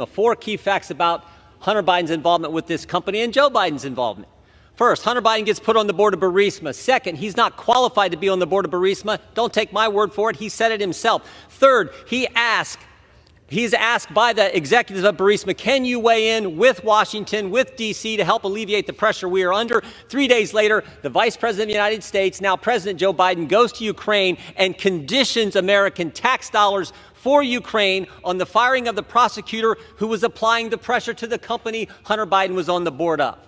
Four key facts about Hunter Biden's involvement with this company and Joe Biden's involvement. First, Hunter Biden gets put on the board of Burisma. Second, he's not qualified to be on the board of Burisma. Don't take my word for it. He said it himself. Third, he's asked by the executives of Burisma, can you weigh in with Washington, with D.C. to help alleviate the pressure we are under? 3 days later, the Vice President of the United States, now President Joe Biden, goes to Ukraine and conditions American tax dollars for Ukraine on the firing of the prosecutor who was applying the pressure to the company Hunter Biden was on the board of.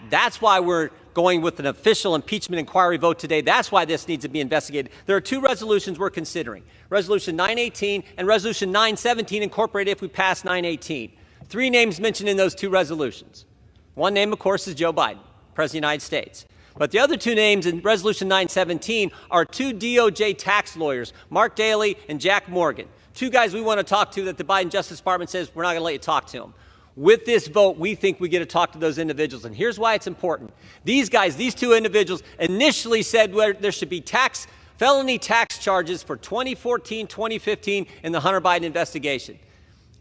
That's why we're going with an official impeachment inquiry vote today. That's why this needs to be investigated. There are two resolutions we're considering. Resolution 918 and Resolution 917 incorporated if we pass 918. Three names mentioned in those two resolutions. One name, of course, is Joe Biden, President of the United States. But the other two names in Resolution 917 are two DOJ tax lawyers, Mark Daly and Jack Morgan. Two guys we want to talk to that the Biden Justice Department says we're not going to let you talk to them. With this vote, we think we get to talk to those individuals. And here's why it's important. These guys, these two individuals, initially said there should be felony tax charges for 2014, 2015 in the Hunter Biden investigation.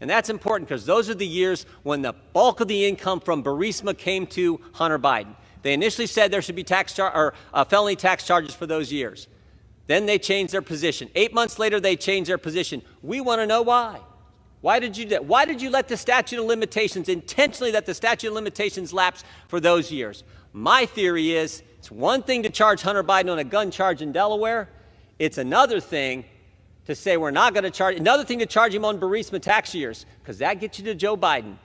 And that's important because those are the years when the bulk of the income from Burisma came to Hunter Biden. They initially said there should be felony tax charges for those years. Then they changed their position. 8 months later, they changed their position. We want to know why. Why did you do that? Why did you let the statute of limitations, intentionally let the statute of limitations lapse for those years? My theory is it's one thing to charge Hunter Biden on a gun charge in Delaware. It's another thing to say we're not going to charge, another thing to charge him on Burisma tax years, because that gets you to Joe Biden.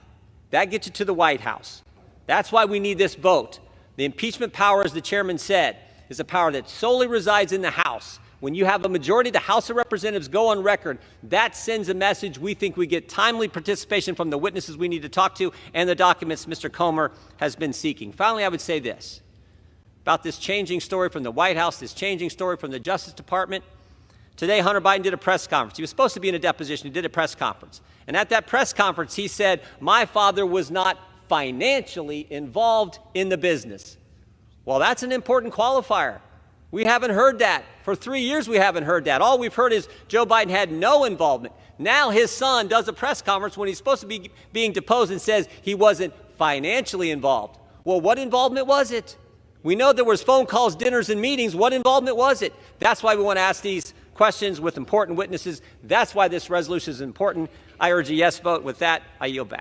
That gets you to the White House. That's why we need this vote. The impeachment power, as the chairman said, is a power that solely resides in the House. When you have a majority of the House of Representatives go on record, that sends a message. We think we get timely participation from the witnesses we need to talk to and the documents Mr. Comer has been seeking. Finally, I would say this about this changing story from the White House, this changing story from the Justice Department. Today, Hunter Biden did a press conference. He was supposed to be in a deposition. He did a press conference. And at that press conference, he said, my father was not financially involved in the business. Well, that's an important qualifier. We haven't heard that. For 3 years, we haven't heard that. All we've heard is Joe Biden had no involvement. Now his son does a press conference when he's supposed to be being deposed and says he wasn't financially involved. Well, what involvement was it? We know there was phone calls, dinners, and meetings. What involvement was it? That's why we want to ask these questions with important witnesses. That's why this resolution is important. I urge a yes vote. With that, I yield back.